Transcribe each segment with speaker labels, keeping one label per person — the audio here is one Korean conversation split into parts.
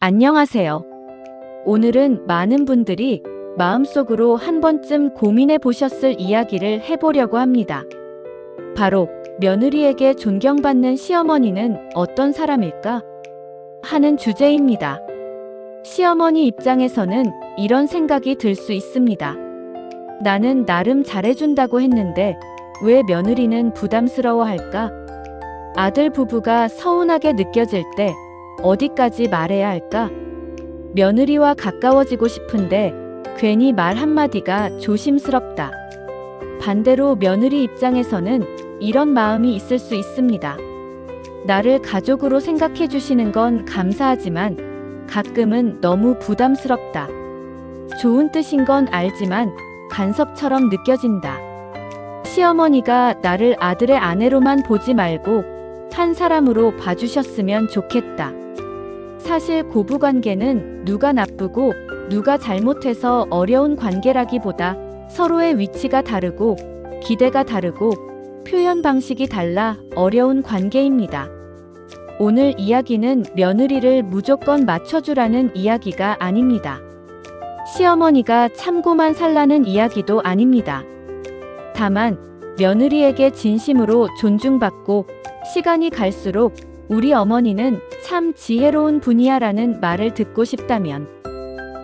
Speaker 1: 안녕하세요. 오늘은 많은 분들이 마음속으로 한 번쯤 고민해 보셨을 이야기를 해보려고 합니다. 바로 며느리에게 존경받는 시어머니는 어떤 사람일까? 하는 주제입니다. 시어머니 입장에서는 이런 생각이 들 수 있습니다. 나는 나름 잘해준다고 했는데 왜 며느리는 부담스러워할까? 아들 부부가 서운하게 느껴질 때 어디까지 말해야 할까? 며느리와 가까워지고 싶은데 괜히 말 한마디가 조심스럽다. 반대로 며느리 입장에서는 이런 마음이 있을 수 있습니다. 나를 가족으로 생각해 주시는 건 감사하지만 가끔은 너무 부담스럽다. 좋은 뜻인 건 알지만 간섭처럼 느껴진다. 시어머니가 나를 아들의 아내로만 보지 말고 한 사람으로 봐주셨으면 좋겠다. 사실 고부관계는 누가 나쁘고 누가 잘못해서 어려운 관계라기보다 서로의 위치가 다르고 기대가 다르고 표현 방식이 달라 어려운 관계입니다. 오늘 이야기는 며느리를 무조건 맞춰주라는 이야기가 아닙니다. 시어머니가 참고만 살라는 이야기도 아닙니다. 다만 며느리에게 진심으로 존중받고 시간이 갈수록 우리 어머니는 참 지혜로운 분이야라는 말을 듣고 싶다면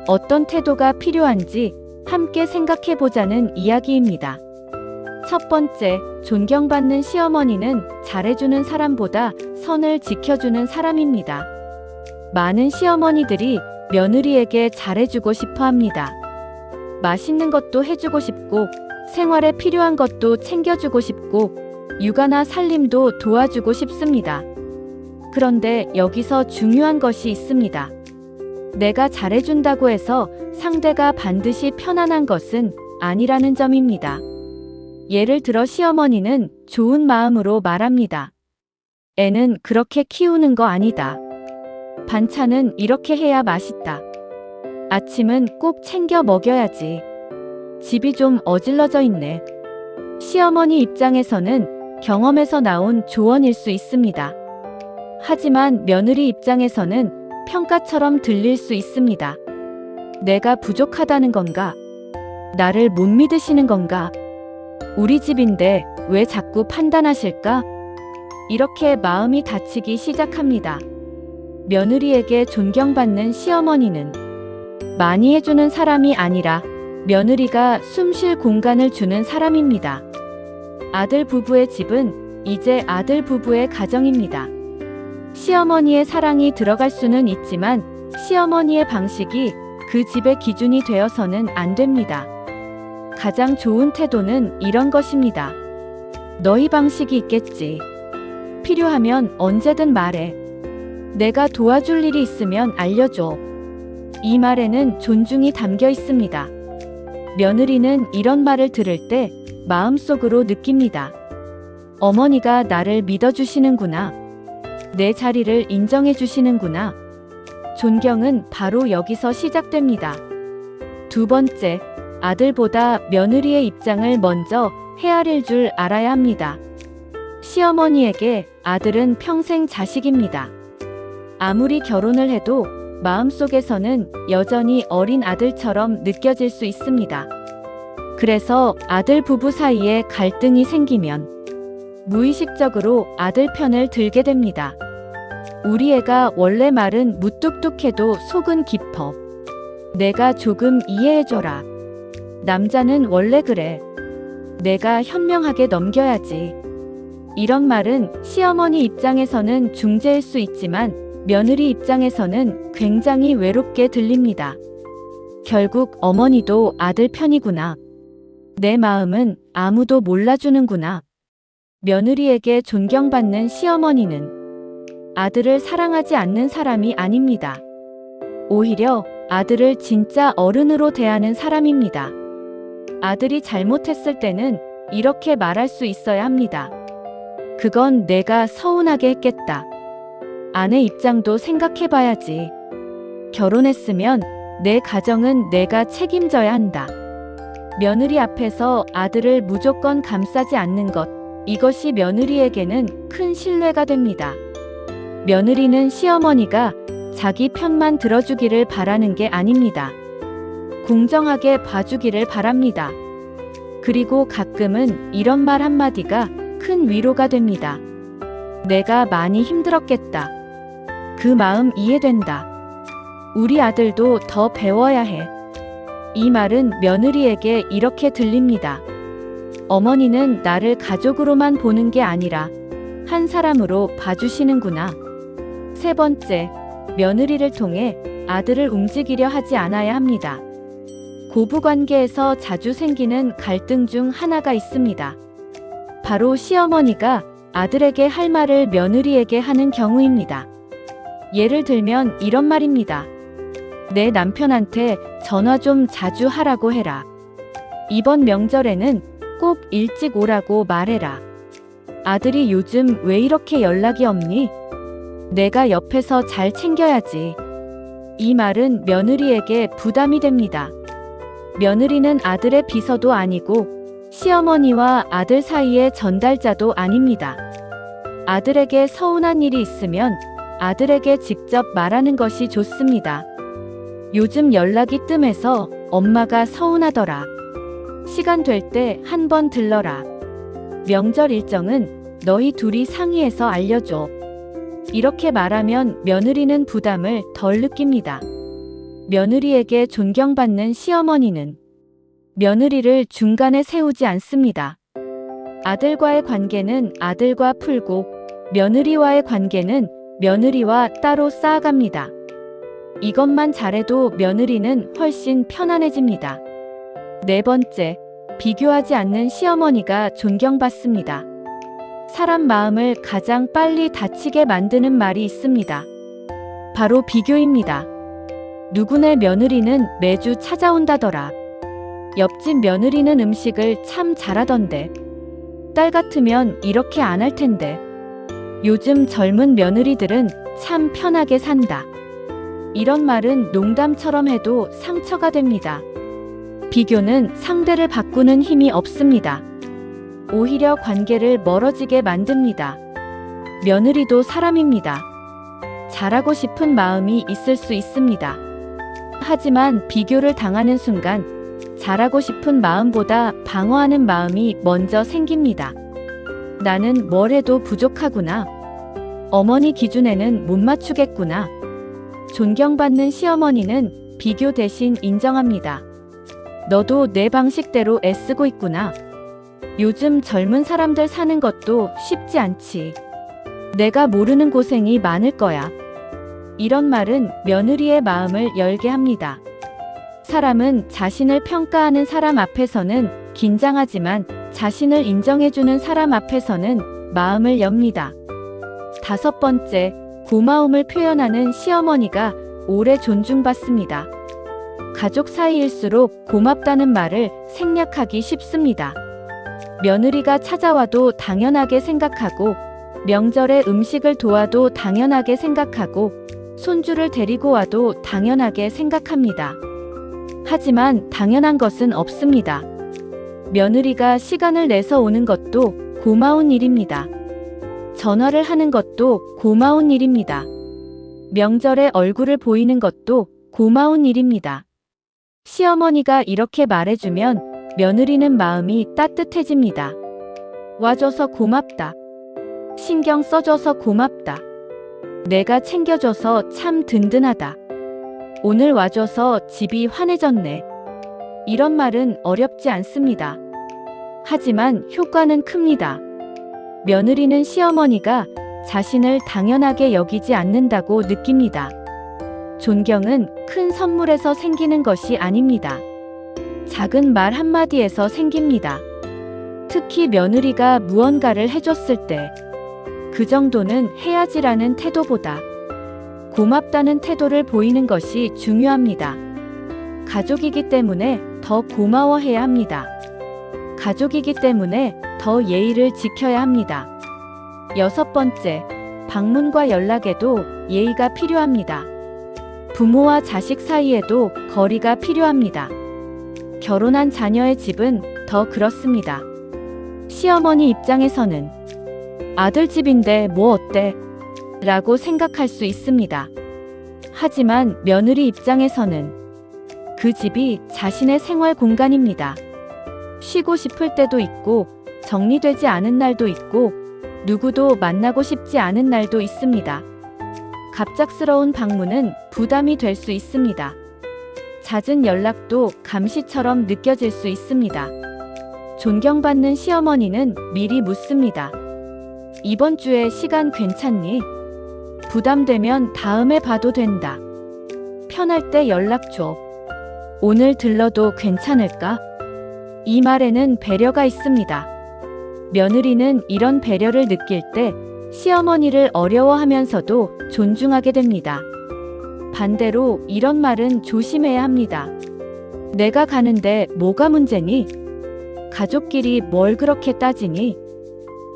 Speaker 1: 어떤 태도가 필요한지 함께 생각해보자는 이야기입니다. 첫 번째, 존경받는 시어머니는 잘해주는 사람보다 선을 지켜주는 사람입니다. 많은 시어머니들이 며느리에게 잘해주고 싶어 합니다. 맛있는 것도 해주고 싶고 생활에 필요한 것도 챙겨주고 싶고 육아나 살림도 도와주고 싶습니다. 그런데 여기서 중요한 것이 있습니다. 내가 잘해준다고 해서 상대가 반드시 편안한 것은 아니라는 점입니다. 예를 들어 시어머니는 좋은 마음으로 말합니다. 애는 그렇게 키우는 거 아니다. 반찬은 이렇게 해야 맛있다. 아침은 꼭 챙겨 먹여야지. 집이 좀 어질러져 있네. 시어머니 입장에서는 경험에서 나온 조언일 수 있습니다. 하지만 며느리 입장에서는 평가처럼 들릴 수 있습니다. 내가 부족하다는 건가? 나를 못 믿으시는 건가? 우리 집인데 왜 자꾸 판단하실까? 이렇게 마음이 다치기 시작합니다. 며느리에게 존경받는 시어머니는 많이 해주는 사람이 아니라 며느리가 숨 쉴 공간을 주는 사람입니다. 아들 부부의 집은 이제 아들 부부의 가정입니다. 시어머니의 사랑이 들어갈 수는 있지만 시어머니의 방식이 그 집의 기준이 되어서는 안 됩니다. 가장 좋은 태도는 이런 것입니다. 너희 방식이 있겠지. 필요하면 언제든 말해. 내가 도와줄 일이 있으면 알려줘. 이 말에는 존중이 담겨 있습니다. 며느리는 이런 말을 들을 때 마음속으로 느낍니다. 어머니가 나를 믿어주시는구나. 내 자리를 인정해 주시는구나. 존경은 바로 여기서 시작됩니다. 두 번째, 아들보다 며느리의 입장을 먼저 헤아릴 줄 알아야 합니다. 시어머니에게 아들은 평생 자식입니다. 아무리 결혼을 해도 마음속에서는 여전히 어린 아들처럼 느껴질 수 있습니다. 그래서 아들 부부 사이에 갈등이 생기면 무의식적으로 아들 편을 들게 됩니다. 우리 애가 원래 말은 무뚝뚝해도 속은 깊어. 내가 조금 이해해줘라. 남자는 원래 그래. 내가 현명하게 넘겨야지. 이런 말은 시어머니 입장에서는 중재일 수 있지만 며느리 입장에서는 굉장히 외롭게 들립니다. 결국 어머니도 아들 편이구나. 내 마음은 아무도 몰라주는구나. 며느리에게 존경받는 시어머니는 아들을 사랑하지 않는 사람이 아닙니다. 오히려 아들을 진짜 어른으로 대하는 사람입니다. 아들이 잘못했을 때는 이렇게 말할 수 있어야 합니다. 그건 내가 서운하게 했겠다. 아내 입장도 생각해봐야지. 결혼했으면 내 가정은 내가 책임져야 한다. 며느리 앞에서 아들을 무조건 감싸지 않는 것, 이것이 며느리에게는 큰 신뢰가 됩니다. 며느리는 시어머니가 자기 편만 들어주기를 바라는 게 아닙니다. 공정하게 봐주기를 바랍니다. 그리고 가끔은 이런 말 한마디가 큰 위로가 됩니다. 내가 많이 힘들었겠다. 그 마음 이해된다. 우리 아들도 더 배워야 해. 이 말은 며느리에게 이렇게 들립니다. 어머니는 나를 가족으로만 보는 게 아니라 한 사람으로 봐주시는구나. 세 번째, 며느리를 통해 아들을 움직이려 하지 않아야 합니다. 고부관계에서 자주 생기는 갈등 중 하나가 있습니다. 바로 시어머니가 아들에게 할 말을 며느리에게 하는 경우입니다. 예를 들면 이런 말입니다. 내 남편한테 전화 좀 자주 하라고 해라. 이번 명절에는 꼭 일찍 오라고 말해라. 아들이 요즘 왜 이렇게 연락이 없니? 내가 옆에서 잘 챙겨야지. 이 말은 며느리에게 부담이 됩니다. 며느리는 아들의 비서도 아니고 시어머니와 아들 사이의 전달자도 아닙니다. 아들에게 서운한 일이 있으면 아들에게 직접 말하는 것이 좋습니다. 요즘 연락이 뜸해서 엄마가 서운하더라. 시간 될 때 한번 들러라. 명절 일정은 너희 둘이 상의해서 알려줘. 이렇게 말하면 며느리는 부담을 덜 느낍니다. 며느리에게 존경받는 시어머니는 며느리를 중간에 세우지 않습니다. 아들과의 관계는 아들과 풀고 며느리와의 관계는 며느리와 따로 쌓아갑니다. 이것만 잘해도 며느리는 훨씬 편안해집니다. 네 번째, 비교하지 않는 시어머니가 존경받습니다. 사람 마음을 가장 빨리 다치게 만드는 말이 있습니다. 바로 비교입니다. 누구네 며느리는 매주 찾아온다더라. 옆집 며느리는 음식을 참 잘하던데. 딸 같으면 이렇게 안 할 텐데. 요즘 젊은 며느리들은 참 편하게 산다. 이런 말은 농담처럼 해도 상처가 됩니다. 비교는 상대를 바꾸는 힘이 없습니다. 오히려 관계를 멀어지게 만듭니다. 며느리도 사람입니다. 잘하고 싶은 마음이 있을 수 있습니다. 하지만 비교를 당하는 순간 잘하고 싶은 마음보다 방어하는 마음이 먼저 생깁니다. 나는 뭘 해도 부족하구나. 어머니 기준에는 못 맞추겠구나. 존경받는 시어머니는 비교 대신 인정합니다. 너도 내 방식대로 애쓰고 있구나. 요즘 젊은 사람들 사는 것도 쉽지 않지. 내가 모르는 고생이 많을 거야. 이런 말은 며느리의 마음을 열게 합니다. 사람은 자신을 평가하는 사람 앞에서는 긴장하지만 자신을 인정해주는 사람 앞에서는 마음을 엽니다. 다섯 번째, 고마움을 표현하는 시어머니가 오래 존중받습니다. 가족 사이일수록 고맙다는 말을 생략하기 쉽습니다. 며느리가 찾아와도 당연하게 생각하고, 명절에 음식을 도와도 당연하게 생각하고, 손주를 데리고 와도 당연하게 생각합니다. 하지만 당연한 것은 없습니다. 며느리가 시간을 내서 오는 것도 고마운 일입니다. 전화를 하는 것도 고마운 일입니다. 명절에 얼굴을 보이는 것도 고마운 일입니다. 시어머니가 이렇게 말해주면 며느리는 마음이 따뜻해집니다. 와줘서 고맙다. 신경 써줘서 고맙다. 내가 챙겨줘서 참 든든하다. 오늘 와줘서 집이 환해졌네. 이런 말은 어렵지 않습니다. 하지만 효과는 큽니다. 며느리는 시어머니가 자신을 당연하게 여기지 않는다고 느낍니다. 존경은 큰 선물에서 생기는 것이 아닙니다. 작은 말 한마디에서 생깁니다. 특히 며느리가 무언가를 해줬을 때 그 정도는 해야지라는 태도보다 고맙다는 태도를 보이는 것이 중요합니다. 가족이기 때문에 더 고마워해야 합니다. 가족이기 때문에 더 예의를 지켜야 합니다. 여섯 번째, 방문과 연락에도 예의가 필요합니다. 부모와 자식 사이에도 거리가 필요합니다. 결혼한 자녀의 집은 더 그렇습니다. 시어머니 입장에서는 아들 집인데 뭐 어때? 라고 생각할 수 있습니다. 하지만 며느리 입장에서는 그 집이 자신의 생활 공간입니다. 쉬고 싶을 때도 있고, 정리되지 않은 날도 있고, 누구도 만나고 싶지 않은 날도 있습니다. 갑작스러운 방문은 부담이 될 수 있습니다. 잦은 연락도 감시처럼 느껴질 수 있습니다. 존경받는 시어머니는 미리 묻습니다. 이번 주에 시간 괜찮니? 부담되면 다음에 봐도 된다. 편할 때 연락 줘. 오늘 들러도 괜찮을까? 이 말에는 배려가 있습니다. 며느리는 이런 배려를 느낄 때 시어머니를 어려워하면서도 존중하게 됩니다. 반대로 이런 말은 조심해야 합니다. 내가 가는데 뭐가 문제니? 가족끼리 뭘 그렇게 따지니?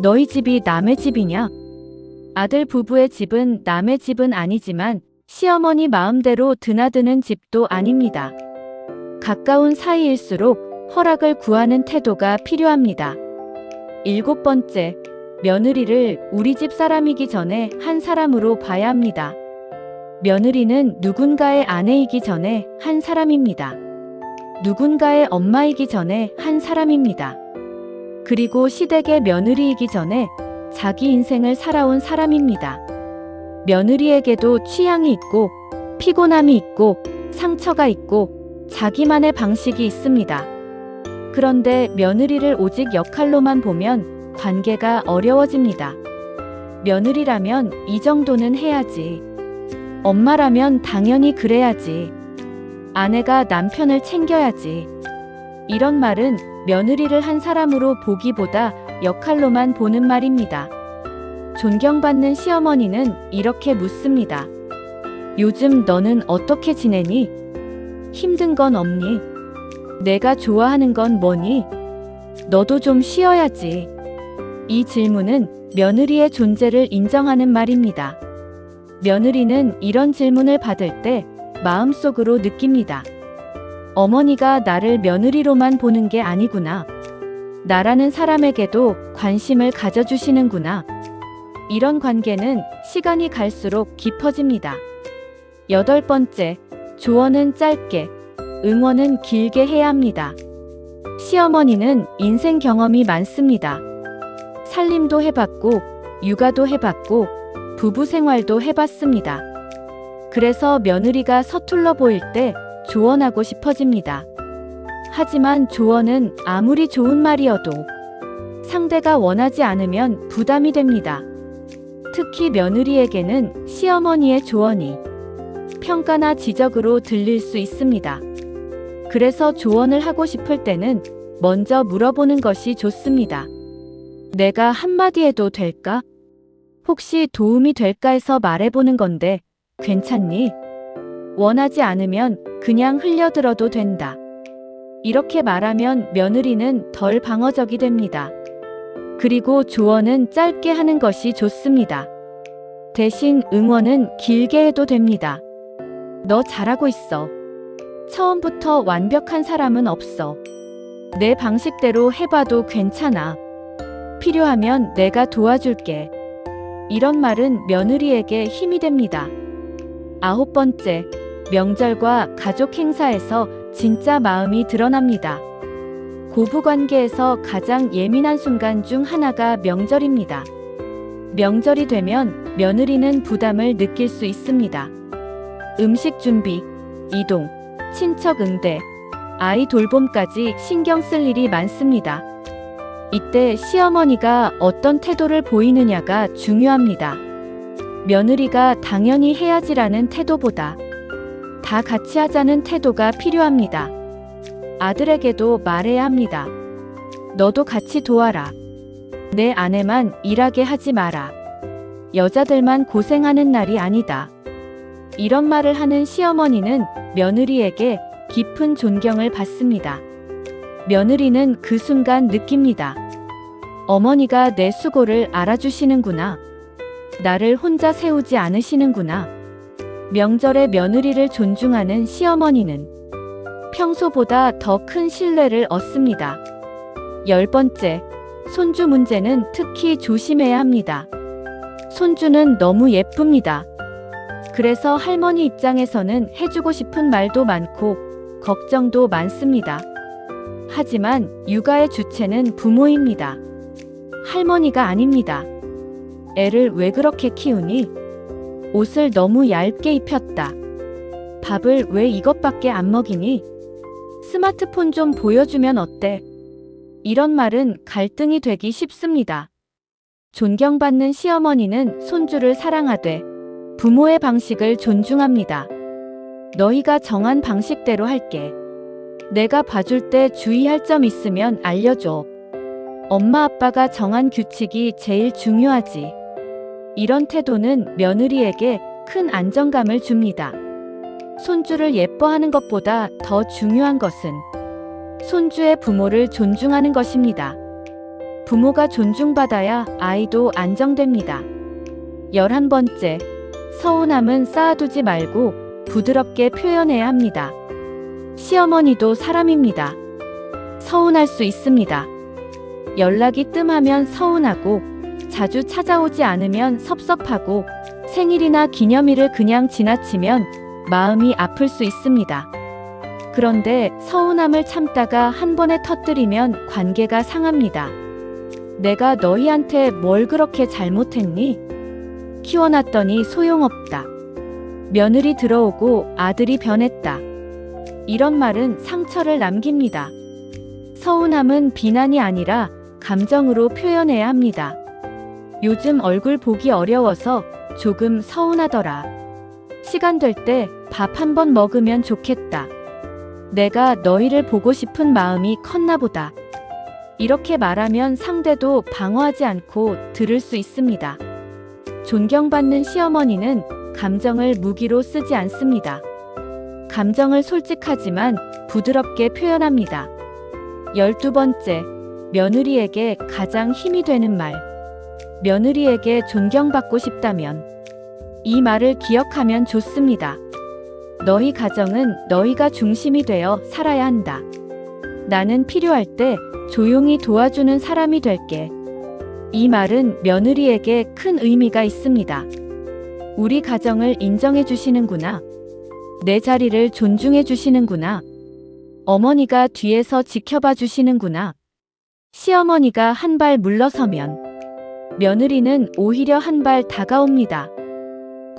Speaker 1: 너희 집이 남의 집이냐? 아들 부부의 집은 남의 집은 아니지만 시어머니 마음대로 드나드는 집도 아닙니다. 가까운 사이일수록 허락을 구하는 태도가 필요합니다. 7번째, 며느리를 우리 집 사람이기 전에 한 사람으로 봐야 합니다. 며느리는 누군가의 아내이기 전에 한 사람입니다. 누군가의 엄마이기 전에 한 사람입니다. 그리고 시댁의 며느리이기 전에 자기 인생을 살아온 사람입니다. 며느리에게도 취향이 있고, 피곤함이 있고, 상처가 있고, 자기만의 방식이 있습니다. 그런데 며느리를 오직 역할로만 보면 관계가 어려워집니다. 며느리라면 이 정도는 해야지. 엄마라면 당연히 그래야지. 아내가 남편을 챙겨야지. 이런 말은 며느리를 한 사람으로 보기보다 역할로만 보는 말입니다. 존경받는 시어머니는 이렇게 묻습니다. 요즘 너는 어떻게 지내니? 힘든 건 없니? 내가 좋아하는 건 뭐니? 너도 좀 쉬어야지. 이 질문은 며느리의 존재를 인정하는 말입니다. 며느리는 이런 질문을 받을 때 마음속으로 느낍니다. 어머니가 나를 며느리로만 보는 게 아니구나. 나라는 사람에게도 관심을 가져주시는구나. 이런 관계는 시간이 갈수록 깊어집니다. 8번째, 조언은 짧게, 응원은 길게 해야 합니다. 시어머니는 인생 경험이 많습니다. 살림도 해봤고, 육아도 해봤고, 부부 생활도 해봤습니다. 그래서 며느리가 서툴러 보일 때 조언하고 싶어집니다. 하지만 조언은 아무리 좋은 말이어도 상대가 원하지 않으면 부담이 됩니다. 특히 며느리에게는 시어머니의 조언이 평가나 지적으로 들릴 수 있습니다. 그래서 조언을 하고 싶을 때는 먼저 물어보는 것이 좋습니다. 내가 한마디 해도 될까? 혹시 도움이 될까 해서 말해보는 건데 괜찮니? 원하지 않으면 그냥 흘려들어도 된다. 이렇게 말하면 며느리는 덜 방어적이 됩니다. 그리고 조언은 짧게 하는 것이 좋습니다. 대신 응원은 길게 해도 됩니다. 너 잘하고 있어. 처음부터 완벽한 사람은 없어. 내 방식대로 해봐도 괜찮아. 필요하면 내가 도와줄게. 이런 말은 며느리에게 힘이 됩니다. 9번째, 명절과 가족 행사에서 진짜 마음이 드러납니다. 고부관계에서 가장 예민한 순간 중 하나가 명절입니다. 명절이 되면 며느리는 부담을 느낄 수 있습니다. 음식 준비, 이동, 친척 응대, 아이 돌봄까지 신경 쓸 일이 많습니다. 이때 시어머니가 어떤 태도를 보이느냐가 중요합니다. 며느리가 당연히 해야지라는 태도보다 다 같이 하자는 태도가 필요합니다. 아들에게도 말해야 합니다. 너도 같이 도와라. 내 아내만 일하게 하지 마라. 여자들만 고생하는 날이 아니다. 이런 말을 하는 시어머니는 며느리에게 깊은 존경을 받습니다. 며느리는 그 순간 느낍니다. 어머니가 내 수고를 알아주시는구나. 나를 혼자 세우지 않으시는구나. 명절에 며느리를 존중하는 시어머니는 평소보다 더 큰 신뢰를 얻습니다. 10번째, 손주 문제는 특히 조심해야 합니다. 손주는 너무 예쁩니다. 그래서 할머니 입장에서는 해주고 싶은 말도 많고 걱정도 많습니다. 하지만 육아의 주체는 부모입니다. 할머니가 아닙니다. 애를 왜 그렇게 키우니? 옷을 너무 얇게 입혔다. 밥을 왜 이것밖에 안 먹이니? 스마트폰 좀 보여주면 어때? 이런 말은 갈등이 되기 쉽습니다. 존경받는 시어머니는 손주를 사랑하되 부모의 방식을 존중합니다. 너희가 정한 방식대로 할게. 내가 봐줄 때 주의할 점 있으면 알려줘. 엄마 아빠가 정한 규칙이 제일 중요하지. 이런 태도는 며느리에게 큰 안정감을 줍니다. 손주를 예뻐하는 것보다 더 중요한 것은 손주의 부모를 존중하는 것입니다. 부모가 존중받아야 아이도 안정됩니다. 11번째, 서운함은 쌓아두지 말고 부드럽게 표현해야 합니다. 시어머니도 사람입니다. 서운할 수 있습니다. 연락이 뜸하면 서운하고 자주 찾아오지 않으면 섭섭하고 생일이나 기념일을 그냥 지나치면 마음이 아플 수 있습니다. 그런데 서운함을 참다가 한 번에 터뜨리면 관계가 상합니다. 내가 너희한테 뭘 그렇게 잘못했니? 키워놨더니 소용없다. 며느리 들어오고 아들이 변했다. 이런 말은 상처를 남깁니다. 서운함은 비난이 아니라 감정으로 표현해야 합니다. 요즘 얼굴 보기 어려워서 조금 서운하더라. 시간 될 때 밥 한 번 먹으면 좋겠다. 내가 너희를 보고 싶은 마음이 컸나 보다. 이렇게 말하면 상대도 방어하지 않고 들을 수 있습니다. 존경받는 시어머니는 감정을 무기로 쓰지 않습니다. 감정을 솔직하지만 부드럽게 표현합니다. 12번째, 며느리에게 가장 힘이 되는 말. 며느리에게 존경받고 싶다면 이 말을 기억하면 좋습니다. 너희 가정은 너희가 중심이 되어 살아야 한다. 나는 필요할 때 조용히 도와주는 사람이 될게. 이 말은 며느리에게 큰 의미가 있습니다. 우리 가정을 인정해 주시는구나. 내 자리를 존중해 주시는구나. 어머니가 뒤에서 지켜봐 주시는구나. 시어머니가 한 발 물러서면 며느리는 오히려 한 발 다가옵니다.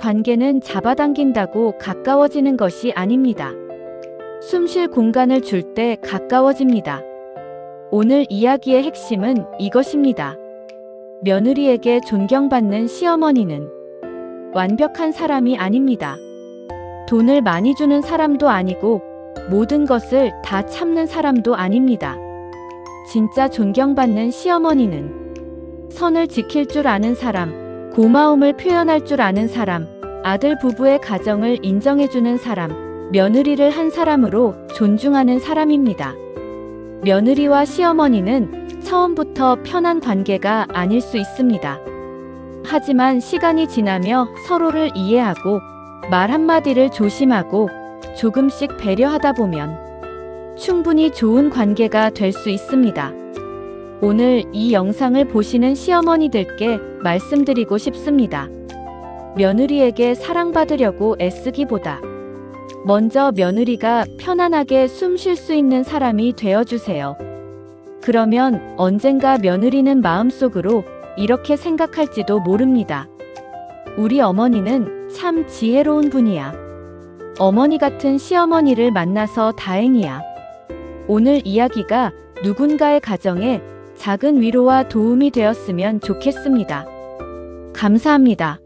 Speaker 1: 관계는 잡아당긴다고 가까워지는 것이 아닙니다. 숨 쉴 공간을 줄 때 가까워집니다. 오늘 이야기의 핵심은 이것입니다. 며느리에게 존경받는 시어머니는 완벽한 사람이 아닙니다. 돈을 많이 주는 사람도 아니고 모든 것을 다 참는 사람도 아닙니다. 진짜 존경받는 시어머니는 선을 지킬 줄 아는 사람, 고마움을 표현할 줄 아는 사람, 아들 부부의 가정을 인정해주는 사람, 며느리를 한 사람으로 존중하는 사람입니다. 며느리와 시어머니는 처음부터 편한 관계가 아닐 수 있습니다. 하지만 시간이 지나며 서로를 이해하고 말 한마디를 조심하고 조금씩 배려하다 보면 충분히 좋은 관계가 될 수 있습니다. 오늘 이 영상을 보시는 시어머니들께 말씀드리고 싶습니다. 며느리에게 사랑받으려고 애쓰기보다 먼저 며느리가 편안하게 숨 쉴 수 있는 사람이 되어주세요. 그러면 언젠가 며느리는 마음속으로 이렇게 생각할지도 모릅니다. 우리 어머니는 참 지혜로운 분이야. 어머니 같은 시어머니를 만나서 다행이야. 오늘 이야기가 누군가의 가정에 작은 위로와 도움이 되었으면 좋겠습니다. 감사합니다.